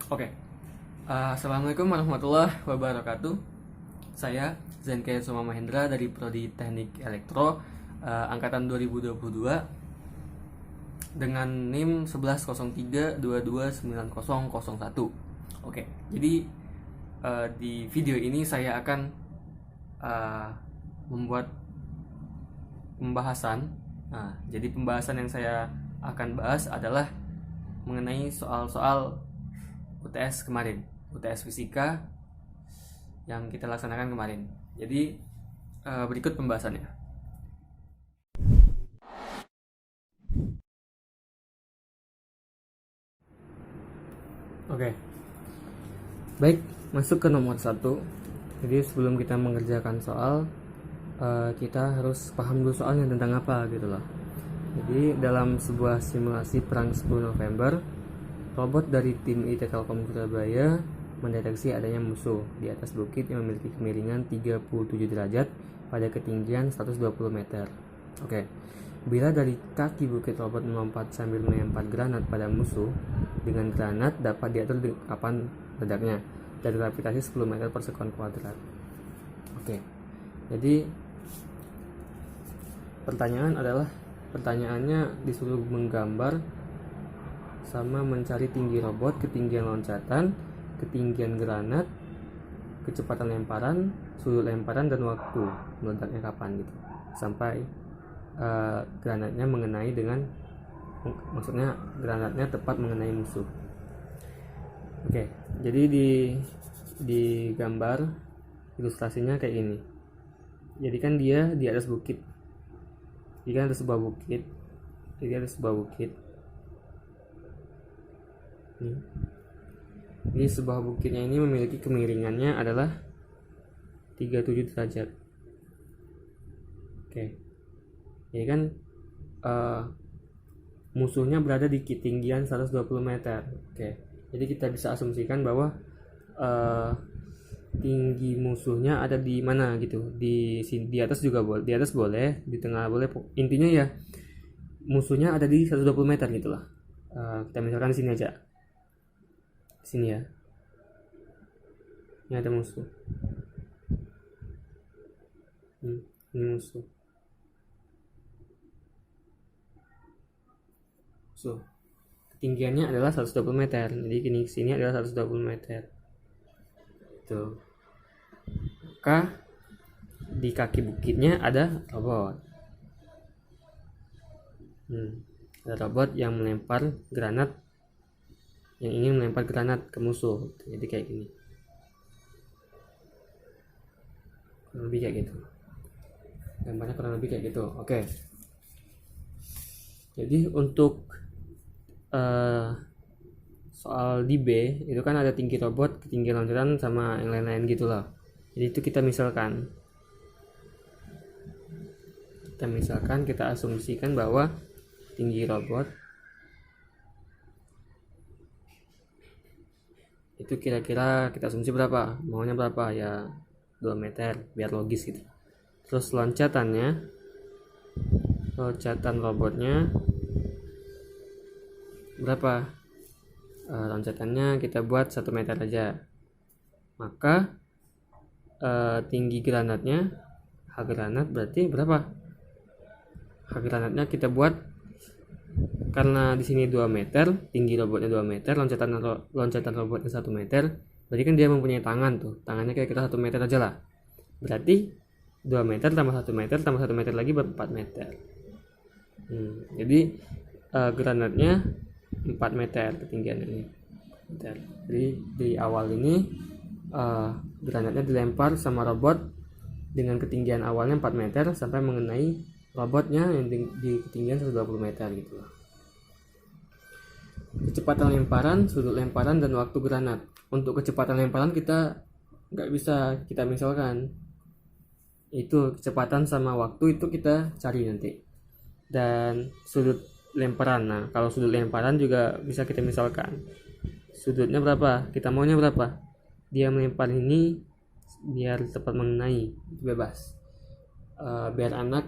Oke, Assalamualaikum warahmatullahi wabarakatuh. Saya Zenke Soma Mahendra dari Prodi Teknik Elektro angkatan 2022 dengan NIM 1103229001. Oke, jadi di video ini saya akan membuat pembahasan. Jadi pembahasan yang saya akan bahas adalah mengenai soal-soal UTS kemarin, UTS Fisika yang kita laksanakan kemarin. Jadi berikut pembahasannya. Oke, baik, masuk ke nomor 1. Jadi sebelum kita mengerjakan soal, kita harus paham dulu soalnya tentang apa gitu loh. Jadi dalam sebuah simulasi perang 10 November, robot dari tim IT Telkom Surabaya mendeteksi adanya musuh di atas bukit yang memiliki kemiringan 37 derajat pada ketinggian 120 meter. Oke. Bila dari kaki bukit robot melompat sambil melempar granat pada musuh, dengan granat dapat diatur kapan ledaknya dari gravitasi 10 meter per sekon kuadrat. Oke. Jadi pertanyaannya disuruh menggambar sama mencari tinggi robot, ketinggian loncatan, ketinggian granat, kecepatan lemparan, sudut lemparan, dan waktu meledaknya kapan gitu. Sampai granatnya mengenai maksudnya granatnya tepat mengenai musuh. Oke, jadi di gambar ilustrasinya kayak ini. Jadi kan dia di atas bukit. Jadi ada sebuah bukit. Ini sebuah bukitnya ini memiliki kemiringannya adalah 37 derajat. Oke. Jadi kan musuhnya berada di ketinggian 120 meter. Oke. Jadi kita bisa asumsikan bahwa tinggi musuhnya ada di mana gitu. Di atas juga boleh, di atas boleh, di tengah boleh. Intinya ya musuhnya ada di 120 meter gitu lah. Kita misalkan di sini aja. Sini ya, ini ada musuh. Ini musuh. Ketinggiannya adalah 120 meter. Jadi sini adalah 120 meter. Tuh. Maka di kaki bukitnya ada robot. Ada robot yang melempar granat, yang ingin melempar granat ke musuh. Jadi kayak gini, kurang lebih kayak gitu gambarnya, kurang lebih kayak gitu. Oke. Jadi untuk soal di B itu kan ada tinggi robot, ketinggian loncatan, sama yang lain-lain gitu loh. Jadi itu kita asumsikan bahwa tinggi robot itu kira-kira kita asumsi berapa, maunya berapa ya, 2 meter biar logis gitu. Terus loncatan robotnya berapa, loncatannya kita buat 1 meter aja. Maka tinggi granatnya, H granat berarti berapa, H granatnya kita buat, karena di sini 2 meter, tinggi robotnya 2 meter, loncatan robotnya 1 meter, berarti kan dia mempunyai tangan tuh. Tangannya kira-kira 1 meter aja lah. Berarti 2 meter tambah 1 meter tambah 1 meter lagi ber 4 meter. Jadi granatnya 4 meter ketinggian ini. Jadi di awal ini granatnya dilempar sama robot dengan ketinggian awalnya 4 meter sampai mengenai robotnya yang di ketinggian 120 meter gitu loh. Kecepatan lemparan, sudut lemparan, dan waktu granat. Untuk kecepatan lemparan kita nggak bisa kita misalkan, itu kecepatan sama waktu itu kita cari nanti. Dan sudut lemparan, nah kalau sudut lemparan juga bisa kita misalkan, sudutnya berapa, kita maunya berapa, dia melempar ini biar tepat mengenai, bebas. Biar anak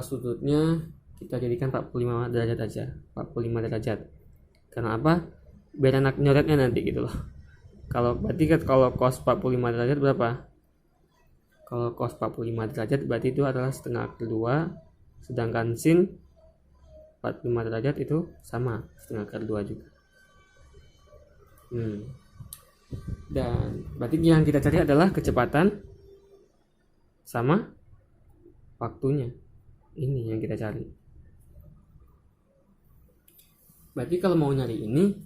sudutnya kita jadikan 45 derajat aja, 45 derajat. Karena apa? biar enak nyoretnya nanti gitu loh. Kalau berarti kan kalau cos 45 derajat berapa? Kalau cos 45 derajat berarti itu adalah setengah akar 2, sedangkan sin 45 derajat itu sama setengah akar 2 juga. Dan berarti yang kita cari adalah kecepatan sama waktunya. Ini yang kita cari. Berarti kalau mau nyari ini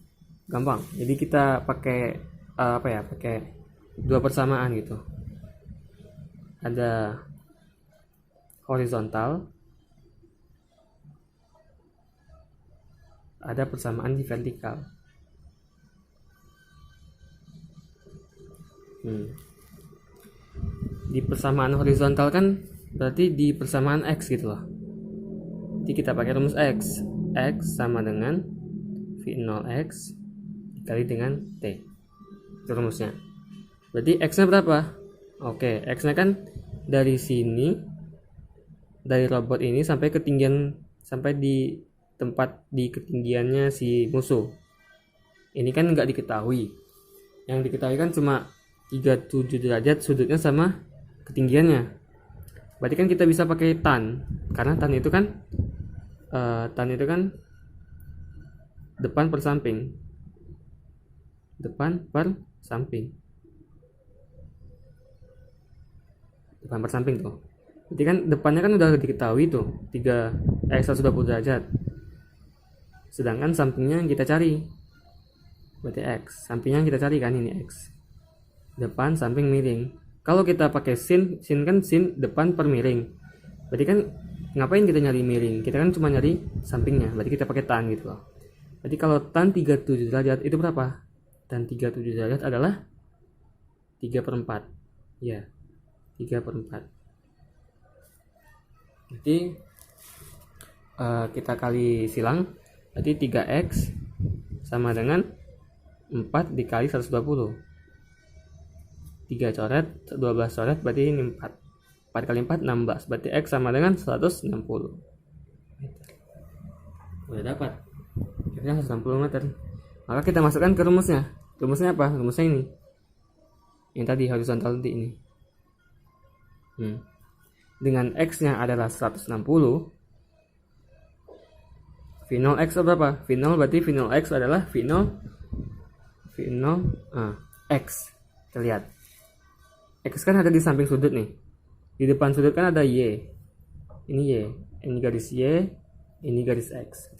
gampang. Jadi kita pakai pakai dua persamaan gitu. Ada horizontal, ada persamaan di vertikal. Di persamaan horizontal kan berarti di persamaan X gitu loh. Jadi kita pakai rumus X. X sama dengan V0X dikali dengan T. Itu rumusnya. Berarti X-nya berapa? Oke, X-nya kan dari sini, dari robot ini sampai ketinggian, sampai di tempat di ketinggiannya si musuh. Ini kan nggak diketahui. Yang diketahui kan cuma 37 derajat sudutnya sama ketinggiannya. Berarti kan kita bisa pakai tan, karena tan itu kan depan per samping. Depan per samping tuh. Berarti kan depannya kan udah diketahui tuh 120 derajat. Sedangkan sampingnya yang kita cari berarti X. Sampingnya yang kita cari kan ini X. Depan samping miring. Kalau kita pakai sin kan sin depan per miring. Berarti kan ngapain kita nyari miring? Kita kan cuma nyari sampingnya. Berarti kita pakai tan gitu loh. Berarti kalau tan 37 derajat itu berapa? Tan 37 derajat adalah 3/4. Ya, 3/4. Jadi kita kali silang. Berarti 3X sama dengan 4 dikali 120. 3 coret, 12 coret, berarti ini 4. 4 kali 4, 16. Berarti X sama dengan 160 meter. Udah dapat. Kira 160 meter. Maka kita masukkan ke rumusnya. Rumusnya apa? Rumusnya ini. Yang tadi horizontal nanti ini. Dengan X-nya adalah 160. V0X berapa? V0 berarti V0X adalah V0 X. Kita lihat. X kan ada di samping sudut nih. Di depan sudut kan ada Y. Ini Y. Ini garis Y. Ini garis X.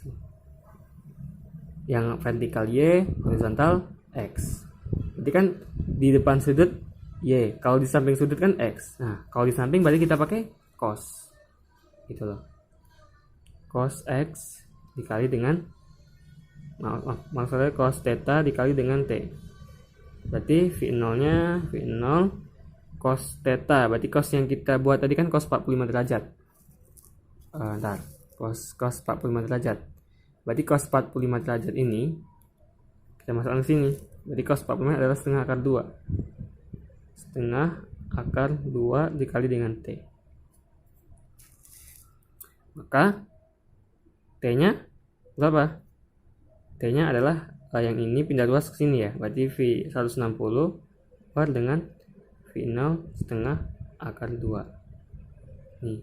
Yang vertikal Y, horizontal X. Berarti kan di depan sudut Y. Kalau di samping sudut kan X. Nah, kalau di samping berarti kita pakai cos. Gitu loh. Cos X dikali dengan maksudnya cos theta dikali dengan T. Berarti V0-nya V0 cos theta, berarti cos yang kita buat tadi kan cos 45 derajat. Cos 45 derajat. Berarti cos 45 derajat ini kita masukkan ke sini. Berarti cos 45 adalah setengah akar 2. Setengah akar 2 dikali dengan T. Maka T-nya berapa? T-nya adalah yang ini pindah luas ke sini ya. Berarti V 160 per dengan V0 setengah akar 2. Nih.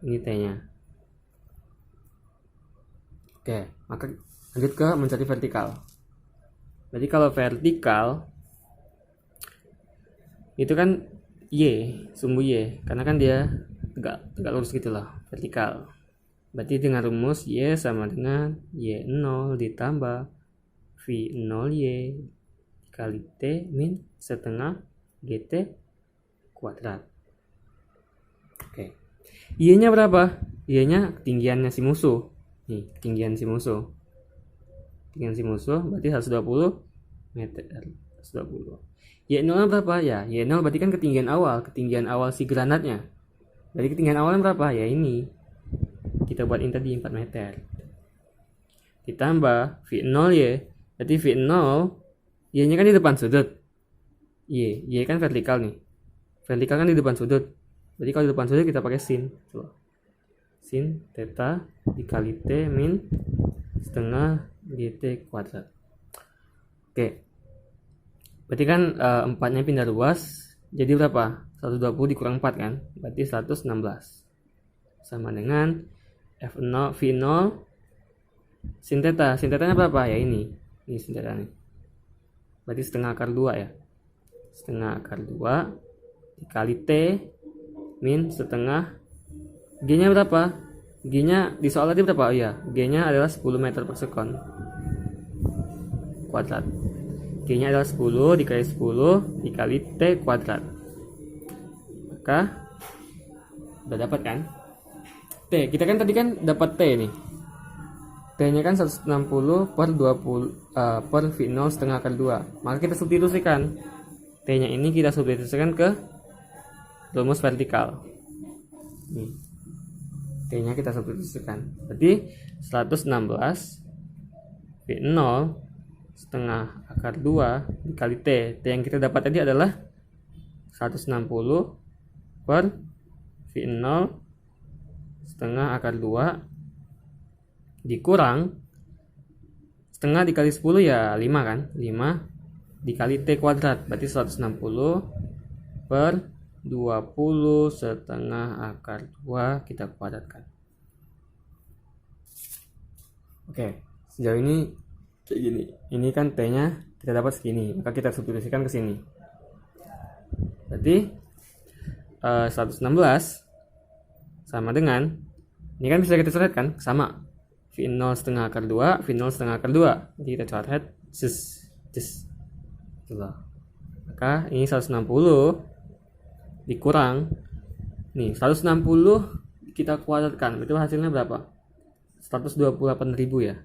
Ini T-nya. Oke, maka lanjut ke mencari vertikal. Jadi kalau vertikal itu kan Y, sumbu Y, karena kan dia tegak lurus gitu loh, vertikal. Berarti dengan rumus Y sama dengan Y0 ditambah V0Y dikali T min setengah GT kuadrat. Oke. Y-nya berapa? Y-nya ketinggiannya si musuh. Nih, ketinggian si musuh. Ketinggian si musuh berarti 120 meter. 120. Y0 berapa? Ya, Y0 berarti kan ketinggian awal si granatnya. Berarti ketinggian awalnya berapa? Ya ini. Kita buat ini tadi 4 meter. Ditambah V0Y. Berarti V0 Y-nya kan di depan sudut. Y kan vertikal nih. Vertikal kan di depan sudut. Jadi kalau di depan sudut kita pakai sin. Sin theta dikali T min setengah GT kuadrat. Oke. Berarti kan 4-nya pindah ruas. Jadi berapa? 120 dikurang 4 kan? Berarti 116. Sama dengan F0 V0 sin theta. Sin theta-nya berapa? Ya ini. Ini sin theta nih. Berarti setengah akar 2 ya. Setengah akar 2 dikali T min setengah. G-nya berapa? G-nya di soal tadi berapa? Oh iya, G-nya adalah 10 meter per sekon kuadrat. G-nya adalah 10 dikali 10 dikali T kuadrat. Maka udah dapat kan? T, kita kan tadi kan dapat T nih. T-nya kan 160 per 20 per V0 setengah akar 2. Maka kita substitusikan. T-nya ini kita substitusikan ke rumus vertikal. Nih. T-nya kita substitusikan. Berarti 116 V0 setengah akar 2 dikali T. T yang kita dapat tadi adalah 160 per V0 setengah akar 2 dikurang setengah dikali 10 ya 5 kan? 5 dikali T kuadrat. Berarti 160 per 20 setengah akar 2 kita kuadratkan. Oke, sejauh ini kayak gini. Ini kan T-nya kita dapat segini, maka kita substitusikan ke sini. Berarti 116 sama dengan, ini kan bisa kita coret kan, sama V0 setengah akar 2, V0 setengah akar 2. Jadi kita coret maka ini 160 dikurang nih 160 kita kuadratkan, itu hasilnya berapa? 128.000 ya.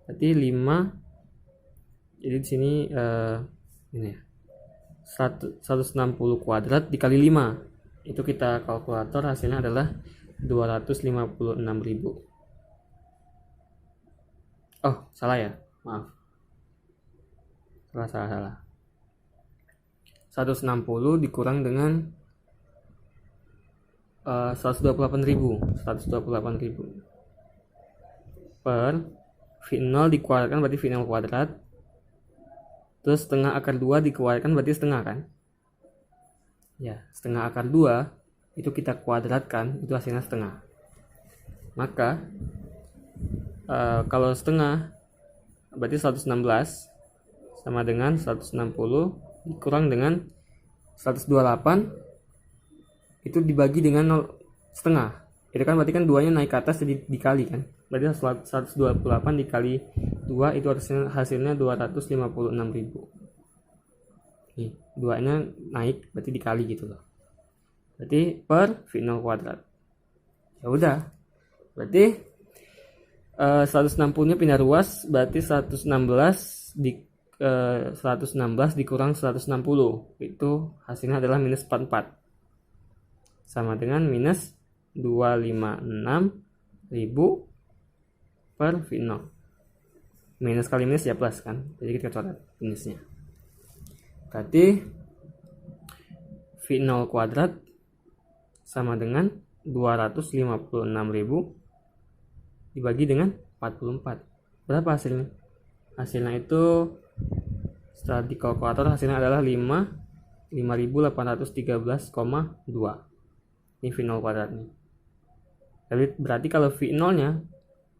Berarti 5, jadi di sini ini ya, 160 kuadrat dikali 5, itu kita kalkulator hasilnya adalah 256.000. Oh salah ya, maaf, salah. 160 dikurang dengan 128.000 per V0 dikuadratkan berarti V0 kuadrat, terus setengah akar 2 dikuadratkan berarti setengah kan ya, setengah akar 2 itu kita kuadratkan, itu hasilnya setengah. Maka kalau setengah berarti 116 sama dengan 160 dikurang dengan 128 itu dibagi dengan 0 setengah. Itu kan berarti kan 2-nya naik ke atas jadi dikali kan. Berarti 128 dikali 2 itu hasilnya 256.000. Nih, 2-nya naik berarti dikali gitu loh. Berarti per V0 kuadrat. Ya udah. Berarti 160-nya pindah ruas, berarti 116 dikurang 160 itu hasilnya adalah minus 44, sama dengan minus 256.000 per V0. Minus kali minus ya plus kan, jadi kita coret minusnya. Berarti V0 kuadrat sama dengan 256.000 dibagi dengan 44. Berapa hasilnya? Hasilnya itu setelah di kalkulator hasilnya adalah 5.813,2. Ini V0 kuadratnya. Berarti kalau V0 nya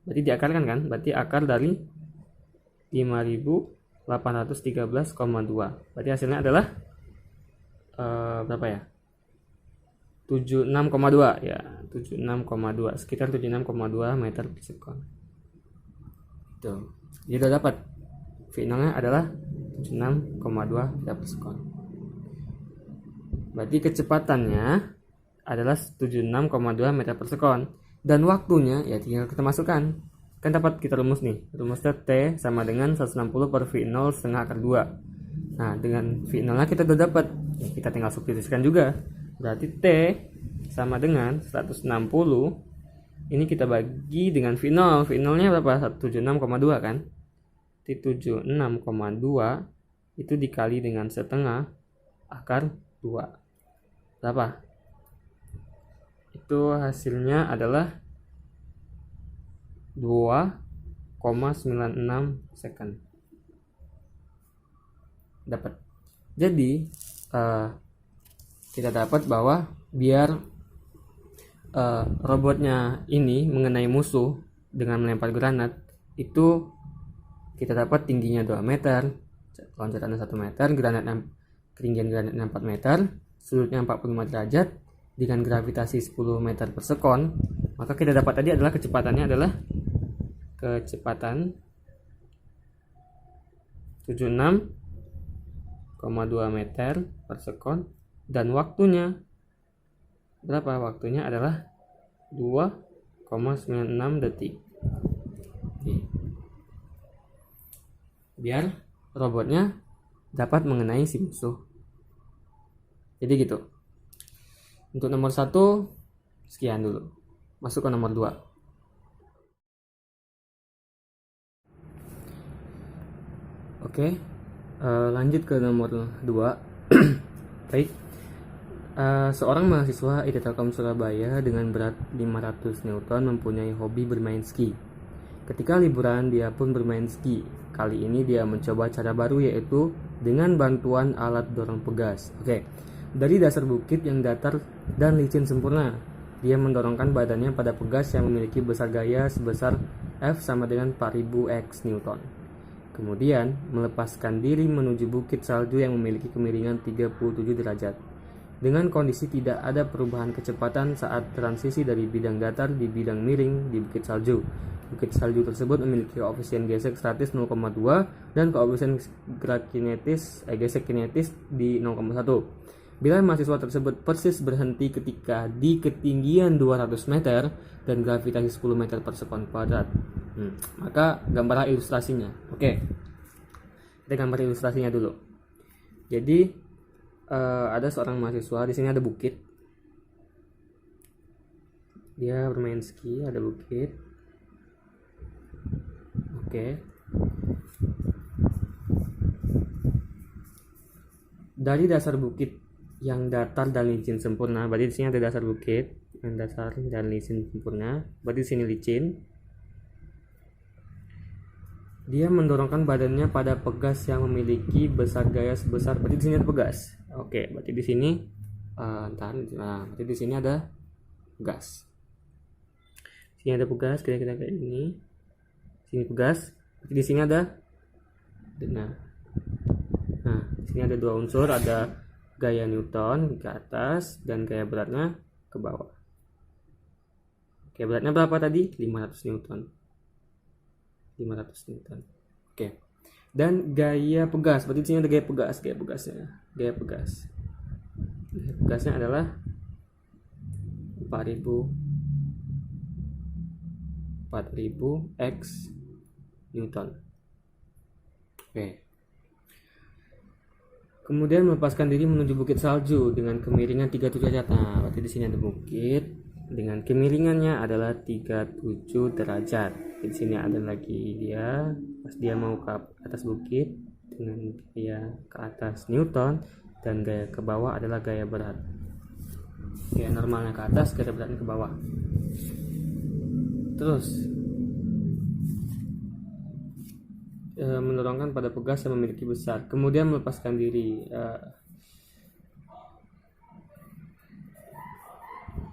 berarti diakarkan kan? Berarti akar dari 5.813,2. Berarti hasilnya adalah berapa ya? 76,2 ya, 76,2, sekitar 76,2 meter per sekon. Tuh. Jadi udah dapat V0-nya adalah 76,2 meter per sekon. Berarti kecepatannya adalah 76,2 meter per sekon, dan waktunya ya tinggal kita masukkan. Kan dapat kita rumus nih. Rumusnya T sama dengan 160 per V0 setengah akar 2. Nah, dengan V0-nya kita udah dapat. Ya, kita tinggal substitusikan juga. Berarti T sama dengan 160, ini kita bagi dengan V0. V0-nya berapa? 76,2 kan? 76,2 itu dikali dengan setengah akar 2. Berapa? Itu hasilnya adalah 2,96 second. dapat. Jadi kita dapat bahwa biar robotnya ini mengenai musuh dengan melempar granat, itu kita dapat tingginya 2 meter, loncatannya 1 meter, ketinggian granatnya 4 meter, sudutnya 45 derajat dengan gravitasi 10 meter per sekon. Maka kita dapat tadi adalah kecepatannya adalah kecepatan 76,2 meter per sekon, dan waktunya berapa? Waktunya adalah 2,96 detik. Biar robotnya dapat mengenai si musuh. Jadi gitu. Untuk nomor 1 sekian dulu. Masuk ke nomor 2. Oke, lanjut ke nomor 2. Baik. Seorang mahasiswa IT Telkom Surabaya dengan berat 500 Newton mempunyai hobi bermain ski. Ketika liburan, dia pun bermain ski. Kali ini dia mencoba cara baru, yaitu dengan bantuan alat dorong pegas. Oke. Dari dasar bukit yang datar dan licin sempurna, dia mendorongkan badannya pada pegas yang memiliki besar gaya sebesar F sama dengan 4000 X Newton. Kemudian melepaskan diri menuju bukit salju yang memiliki kemiringan 37 derajat. Dengan kondisi tidak ada perubahan kecepatan saat transisi dari bidang datar di bidang miring di bukit salju. Bukit salju tersebut memiliki koefisien gesek statis 0,2 dan koefisien gesek kinetis di 0,1. Bila mahasiswa tersebut persis berhenti ketika di ketinggian 200 meter dan gravitasi 10 meter per sekon kuadrat, maka gambarlah ilustrasinya. Oke, kita gambar ilustrasinya dulu. Jadi ada seorang mahasiswa, di sini ada bukit, dia bermain ski, ada bukit. Oke. Dari dasar bukit yang datar dan licin sempurna, berarti di sini ada dasar bukit yang datar dan licin sempurna, berarti di sini licin. Dia mendorongkan badannya pada pegas yang memiliki besar gaya sebesar, berarti di sini ada pegas. Oke, berarti di sini berarti di sini ada pegas. Sini ada pegas, kira-kira kayak ini. Sini pegas, berarti di sini ada di sini ada 2 unsur, ada gaya Newton ke atas dan gaya beratnya ke bawah. Oke, beratnya berapa tadi? 500 Newton. 500 Newton. Oke. Dan gaya pegas, berarti di sini ada gaya pegasnya. Gaya pegasnya adalah 4000 X Newton. Oke. Kemudian melepaskan diri menuju bukit salju dengan kemiringan 37 derajat. Nah, berarti di sini ada bukit dengan kemiringannya adalah 37 derajat. Di sini ada lagi dia, pas dia mau ke atas bukit dengan gaya ke atas Newton, dan gaya ke bawah adalah gaya berat. Gaya normalnya ke atas, gaya beratnya ke bawah. Terus mendorongkan pada pegas yang memiliki besar, kemudian melepaskan diri.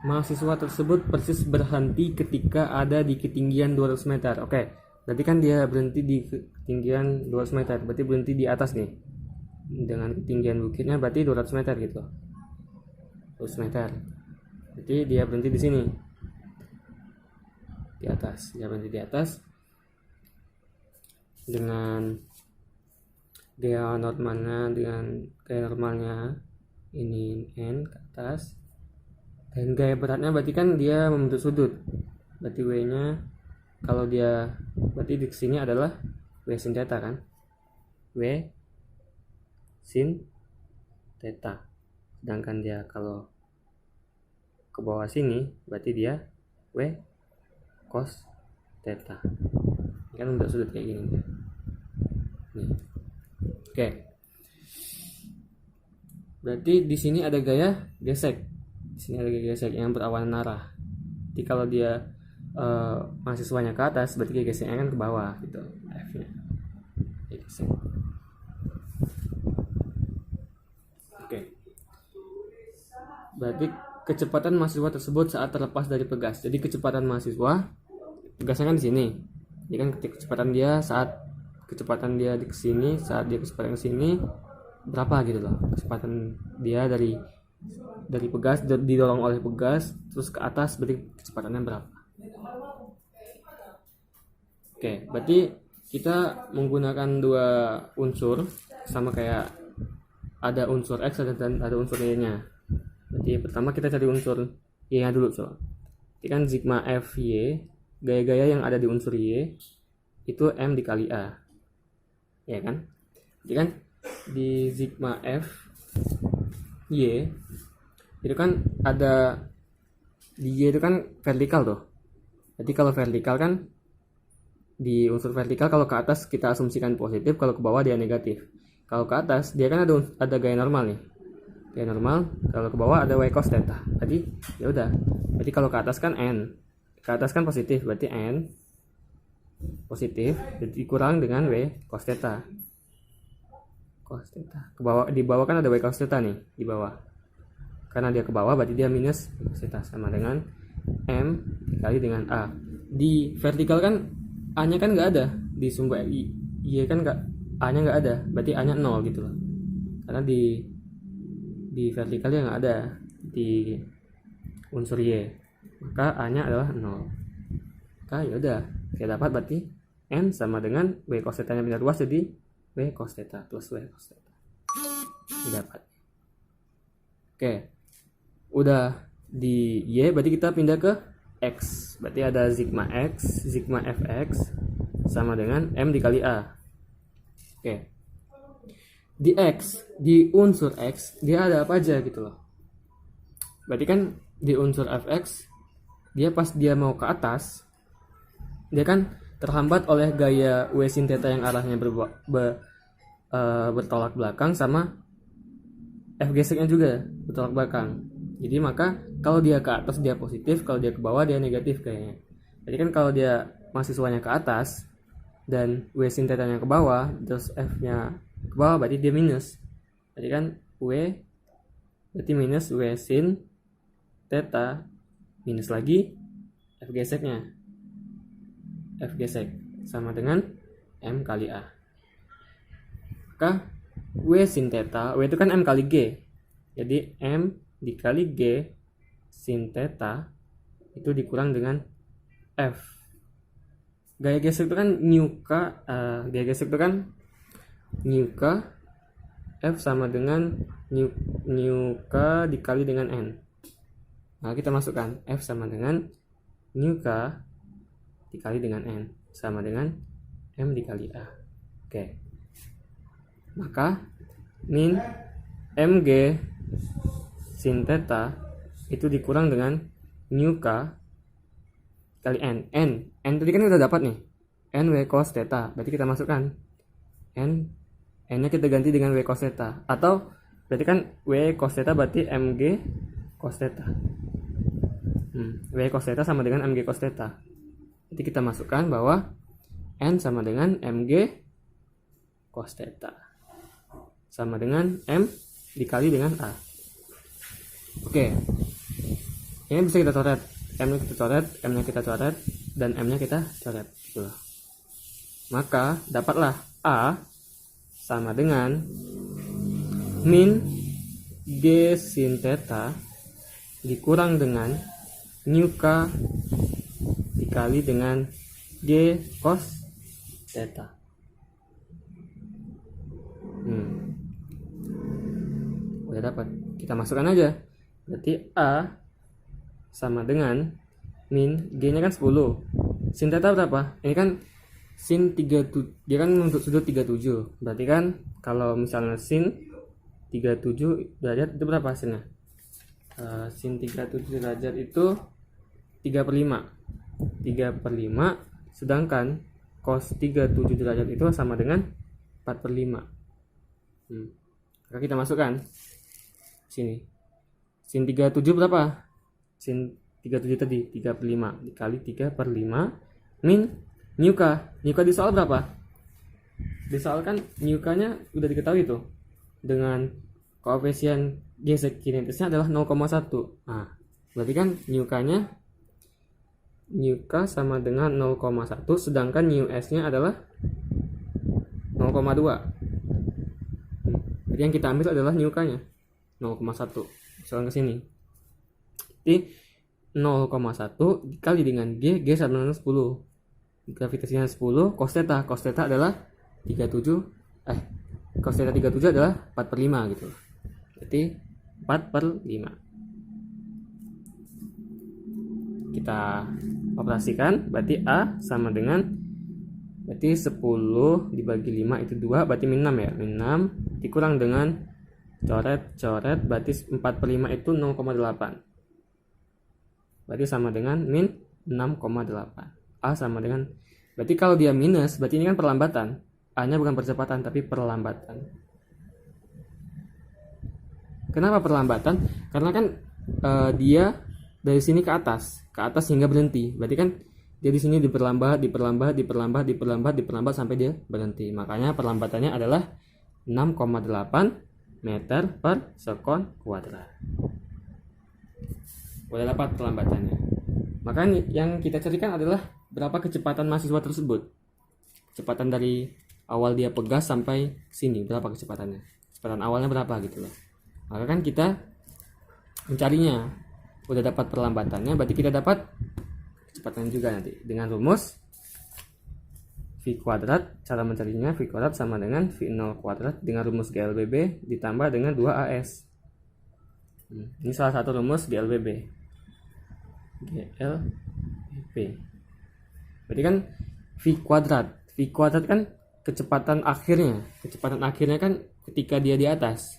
Mahasiswa tersebut persis berhenti ketika ada di ketinggian 200 meter. Oke, berarti kan dia berhenti di ketinggian 200 meter, berarti berhenti di atas nih. Dengan ketinggian bukitnya berarti 200 meter gitu. 200 meter. Berarti dia berhenti di sini. Di atas, dia berhenti di atas. Dengan gaya normalnya ini N ke atas, dan gaya beratnya berarti kan dia membentuk sudut, berarti W nya kalau dia berarti di sini adalah W sin theta kan, W sin theta, sedangkan dia kalau ke bawah sini berarti dia W cos theta, kan membentuk sudut kayak gini nih. Oke. Berarti di sini ada gaya gesek. Di sini ada gaya gesek yang berlawanan arah. Jadi kalau dia mahasiswanya ke atas, berarti gaya geseknya kan ke bawah gitu. F-nya. Gaya gesek. berarti kecepatan mahasiswa tersebut saat terlepas dari pegas. Jadi kecepatan mahasiswa, pegasnya kan di sini. Jadi kan kecepatan dia di sini, saat dia kecepatan ke sini berapa gitu loh. Kecepatan dia dari pegas, didorong oleh pegas terus ke atas, berarti kecepatannya berapa. Oke, berarti kita menggunakan dua unsur sama kayak ada unsur X dan ada unsur Y-nya. Jadi pertama kita cari unsur Y-nya dulu, Jadi kan sigma F Y, gaya-gaya yang ada di unsur Y itu M dikali A. Ya kan? Jadi kan di sigma F Y itu kan ada di Y itu kan vertikal tuh. Jadi kalau vertikal kan di unsur vertikal, kalau ke atas kita asumsikan positif, kalau ke bawah dia negatif. Kalau ke atas dia kan ada gaya normal nih. Gaya normal, kalau ke bawah ada y cos theta. Jadi ya udah. Berarti kalau ke atas kan n. Ke atas kan positif, berarti n positif jadi kurang dengan w cos theta. Cos theta. Ke bawah, di bawah kan ada y cos theta nih, di bawah. Karena dia ke bawah berarti dia minus cos theta, sama dengan m dikali dengan a. Di vertikal kan A-nya kan nggak ada, di sumber Y kan nggak, A-nya nggak ada, berarti A-nya 0 gitu loh. Karena di vertikal yang nggak ada di unsur Y, maka A-nya adalah 0. Maka ya udah, kita dapat berarti N sama dengan W cos theta-nya pindah luas jadi W cos theta plus W cos theta. Didapat. Oke, udah di Y, berarti kita pindah ke X, berarti ada sigma X, sigma fx sama dengan M dikali A. Oke. Di X, di unsur X dia ada apa aja gitu loh. Berarti kan di unsur fx dia pas dia mau ke atas dia kan terhambat oleh gaya W sin theta yang arahnya bertolak belakang, sama F geseknya juga bertolak belakang. Jadi maka kalau dia ke atas dia positif, kalau dia ke bawah dia negatif kayaknya. Jadi kan kalau dia mahasiswanya ke atas dan W sin theta-nya ke bawah, terus F-nya ke bawah, berarti dia minus. Jadi kan W berarti minus W sin theta minus lagi F geseknya. F gesek sama dengan M kali A. Maka W sin theta, W itu kan M kali G. Jadi M dikali G sin theta itu dikurang dengan F. Gaya gesek itu kan gaya gesek itu kan nu K, F sama dengan nu K dikali dengan N. Nah kita masukkan F sama dengan nu K dikali dengan N sama dengan M dikali A. Oke. Maka min Mg sin theta itu dikurang dengan nu K kali N. N tadi kan udah dapat nih. N W cos theta. Berarti kita masukkan N-nya kita ganti dengan W cos theta. Atau berarti kan W cos theta berarti Mg cos theta. W cos theta sama dengan Mg cos theta. Jadi kita masukkan bahwa N sama dengan Mg cos theta sama dengan M dikali dengan A. Oke. Ini bisa kita coret. M-nya kita coret, M-nya kita coret, dan M-nya kita coret. Gitu. Maka dapatlah A sama dengan min G sin theta dikurang dengan nu K dikali dengan G cos theta. Udah dapat. Kita masukkan aja. Berarti A sama dengan min G-nya kan 10. Sin theta berapa? Ini kan sin 37. Dia kan untuk sudut 37. Berarti kan kalau misalnya sin 37 derajat itu berapa hasilnya? Sin 37 derajat itu 3/5. 3/5, sedangkan cos 37 derajat itu sama dengan 4/5. Maka kita masukkan sini. Sin 37 berapa? Sin 37 tadi 3/5 dikali 3/5 min nu K. Nu K di soal berapa? Di soal kan nu K nya udah diketahui tuh dengan koefisien G sekinetisnya adalah 0,1. Nah, berarti kan nu K sama dengan 0,1, sedangkan nu S-nya adalah 0,2. Jadi yang kita ambil adalah nu K-nya 0,1. Misalkan ke sini. Jadi 0,1 dikali dengan G sama dengan 10. Gravitasinya 10, cos theta adalah 37, cos theta 37 adalah 4/5 gitu. Berarti 4/5. Kita operasikan, berarti A sama dengan, berarti 10 dibagi 5 itu 2, berarti min 6 ya. Min 6 dikurang dengan coret, berarti 4/5 itu 0,8. Berarti sama dengan min 6,8. A sama dengan, berarti kalau dia minus, berarti ini kan perlambatan. A-nya bukan percepatan, tapi perlambatan. Kenapa perlambatan? Karena kan dia dari sini ke atas hingga berhenti. Berarti kan dia di sini diperlambat sampai dia berhenti. Makanya perlambatannya adalah 6,8 meter per sekon kuadrat. Boleh dapat perlambatannya. Maka yang kita carikan adalah berapa kecepatan mahasiswa tersebut. Kecepatan dari awal dia pegas sampai sini, berapa kecepatannya? Kecepatan awalnya berapa gitu loh. Maka kan kita mencarinya. Udah dapat perlambatannya, berarti kita dapat kecepatan juga nanti. Dengan rumus V kuadrat, cara mencarinya V kuadrat sama dengan V0 kuadrat dengan rumus GLBB ditambah dengan 2AS. Ini salah satu rumus GLBB. Berarti kan V kuadrat kan kecepatan akhirnya kan ketika dia di atas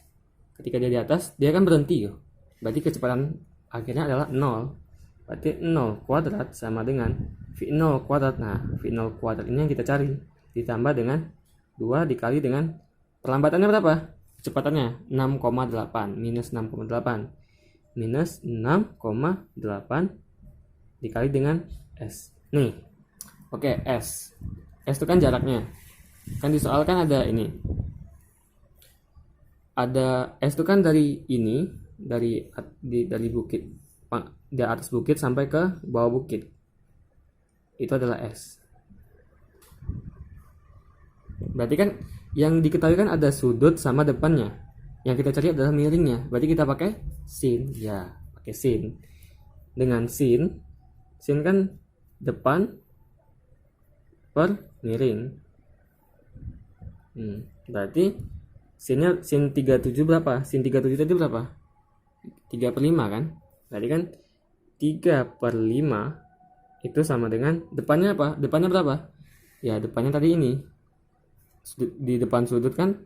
dia kan berhenti yo. Berarti kecepatan akhirnya adalah 0. Berarti 0 kuadrat sama dengan V0 kuadrat. Nah, V0 kuadrat ini yang kita cari ditambah dengan 2 dikali dengan perlambatannya berapa? Kecepatannya 6,8 minus 6,8 dikali dengan S. Nih. Oke, S. S itu kan jaraknya. Kan di soal kan ada ini. Ada S itu kan dari ini, dari bukit, di atas bukit sampai ke bawah bukit. Itu adalah S. Berarti kan yang diketahui kan ada sudut sama depannya. Yang kita cari adalah miringnya. Berarti kita pakai sin. Ya, pakai sin. Dengan sin kan depan per miring. Berarti sin 37 berapa? Sin 37 tadi berapa? 3/5 kan? Berarti kan 3/5 itu sama dengan depannya apa? Depannya berapa? Ya, depannya tadi ini. Di depan sudut kan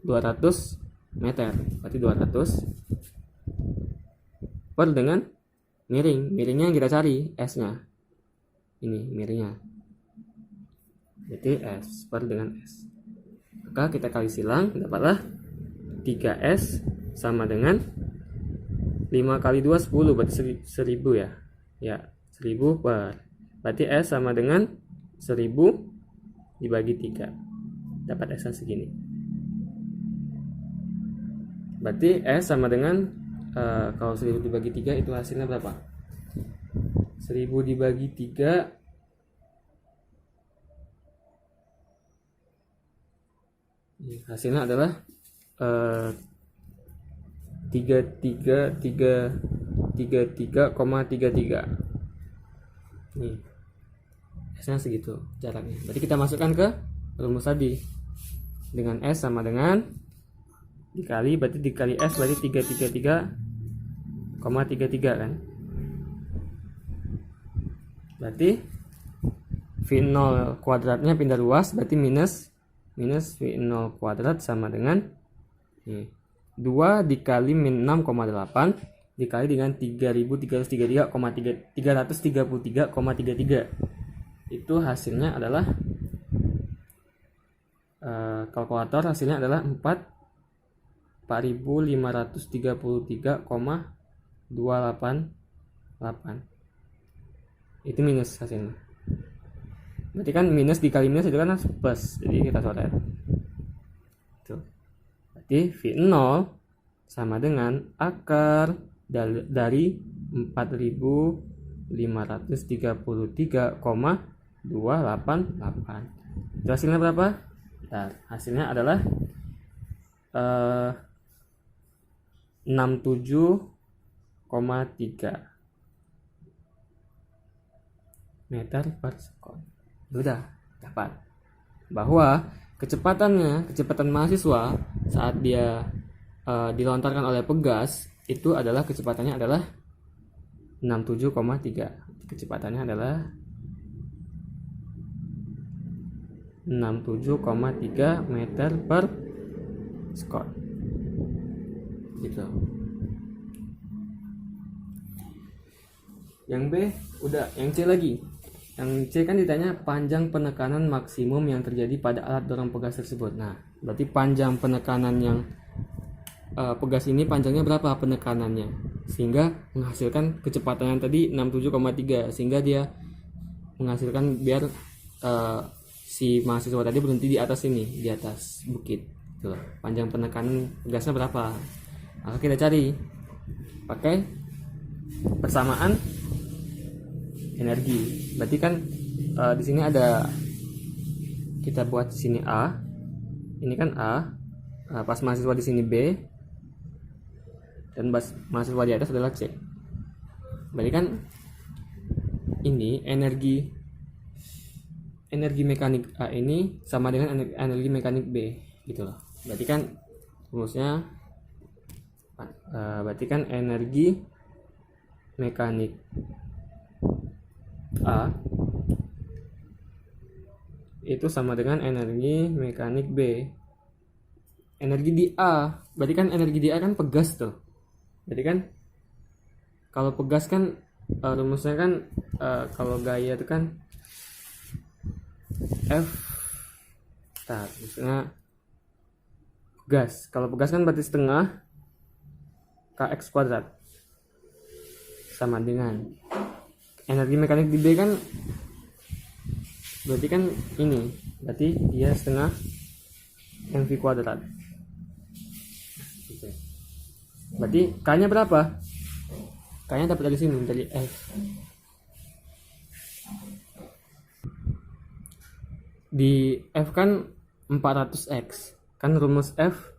200 meter. Berarti 200 per dengan miringnya yang kita cari S-nya. Ini miringnya. Berarti S per dengan S. Maka kita kali silang, dapatlah 3S sama dengan 5 kali 2 10, berarti 1000 ya. Ya, 1000 per. Berarti S sama dengan 1000 dibagi 3. Dapat S segini. Berarti S sama dengan kalau 1000 dibagi 3 itu hasilnya berapa? 1000 dibagi 3 hasilnya adalah 33,33. Nih. S-nya segitu jaraknya. Berarti kita masukkan ke rumus tadi. Dengan S sama dengan dikali, berarti dikali S berarti 333,33 kan. Berarti V0 kuadratnya pindah luas, berarti minus V0 kuadrat sama dengan 2 dikali min 6,8 dikali dengan 333,33. Itu hasilnya adalah kalkulator hasilnya adalah 4.533,288. Itu minus hasilnya. Berarti kan minus dikali minus itu kan plus. Jadi kita coret. Tuh. Berarti V0 sama dengan akar dari 4533,288. Itu hasilnya berapa? Nah, hasilnya adalah 67,3 meter per sekon. Udah dapat bahwa kecepatan mahasiswa saat dia dilontarkan oleh pegas itu adalah kecepatannya adalah 67,3. Kecepatannya adalah 67,3 meter per sekon. Gitu. Yang B udah, yang C lagi. Yang C kan ditanya panjang penekanan maksimum yang terjadi pada alat dorong pegas tersebut. Nah, berarti panjang penekanan yang pegas ini panjangnya berapa penekanannya, sehingga menghasilkan kecepatan yang tadi 67,3, sehingga dia menghasilkan biar si mahasiswa tadi berhenti di atas ini, di atas bukit. Tuh, panjang penekanan pegasnya berapa? Maka kita cari pakai persamaan energi. Berarti kan di sini ada, kita buat di sini A, ini kan A, pas mahasiswa di sini B, dan mahasiswa di atas adalah C. Berarti kan ini energi mekanik A ini sama dengan energi mekanik B, gitu loh. Berarti kan rumusnya berarti kan energi mekanik A itu sama dengan energi mekanik B. Energi di A, berarti kan energi di A kan pegas tuh. Berarti kan kalau pegas kan rumusnya kan kalau gaya itu kan F, maksudnya gas. Kalau pegas kan berarti setengah kx kuadrat sama dengan energi mekanik di B kan berarti kan ini, berarti dia setengah mv kuadrat. Berarti k-nya berapa? K-nya dapat dari sini, dari F. Di F kan 400x, kan rumus F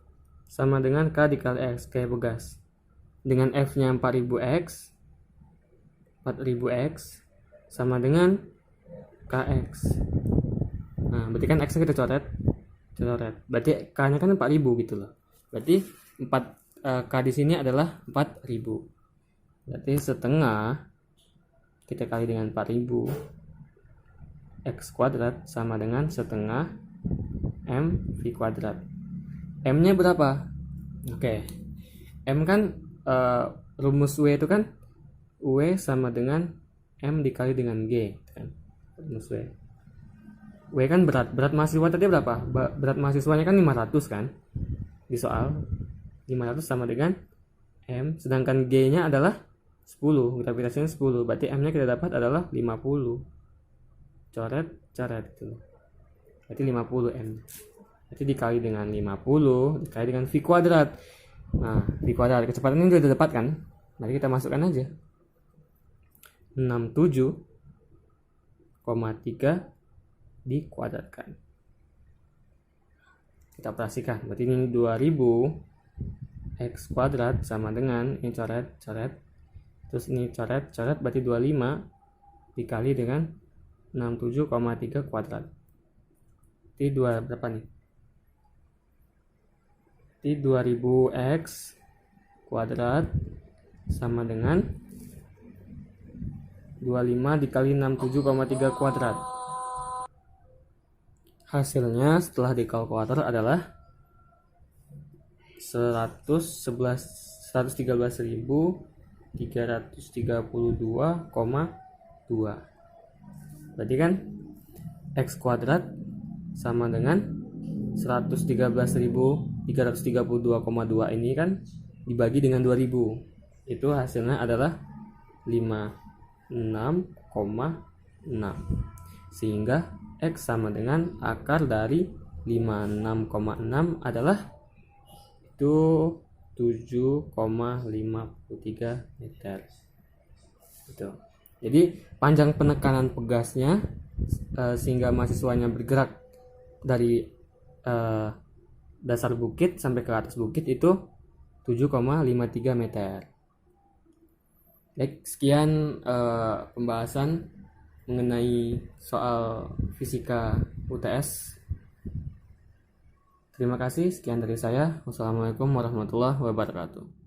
sama dengan K dikali X kayak begas. Dengan F-nya 4000x sama dengan KX. Nah, berarti kan X-nya kita coret. Berarti K-nya kan 4000 gitu loh. Berarti K di sini adalah 4000. Berarti setengah kita kali dengan 4000 X kuadrat sama dengan setengah MV kuadrat. M-nya berapa? Oke. M kan rumus W itu kan W sama dengan M dikali dengan G kan. Rumus W. W kan berat mahasiswa tadi berapa? Berat mahasiswanya kan 500 kan di soal. 500 sama dengan M, sedangkan G-nya adalah 10, gravitasinya 10. Berarti M-nya kita dapat adalah 50. Coret gitu. Berarti 50 M. Berarti dikali dengan 50 dikali dengan V kuadrat. Nah, V kuadrat kecepatan ini sudah dapat kan? Mari kita masukkan aja. 67,3 dikuadratkan. Kita operasikan. Berarti ini 2000 X kuadrat sama dengan ini coret, terus ini coret, berarti 25 dikali dengan 67,3 kuadrat. Jadi berapa nih? Jadi 2000x kuadrat sama dengan 25 dikali 67,3 kuadrat. Hasilnya setelah dikalkulator adalah 113.332,2. Berarti kan X kuadrat sama dengan 113.332,2 ini kan dibagi dengan 2000. Itu hasilnya adalah 56,6. Sehingga X sama dengan akar dari 56,6 adalah itu 7,53 meter. Gitu. Jadi panjang penekanan pegasnya sehingga mahasiswanya bergerak dari dasar bukit sampai ke atas bukit itu 7,53 meter. Baik, sekian pembahasan mengenai soal fisika UTS. Terima kasih, sekian dari saya. Wassalamualaikum warahmatullahi wabarakatuh.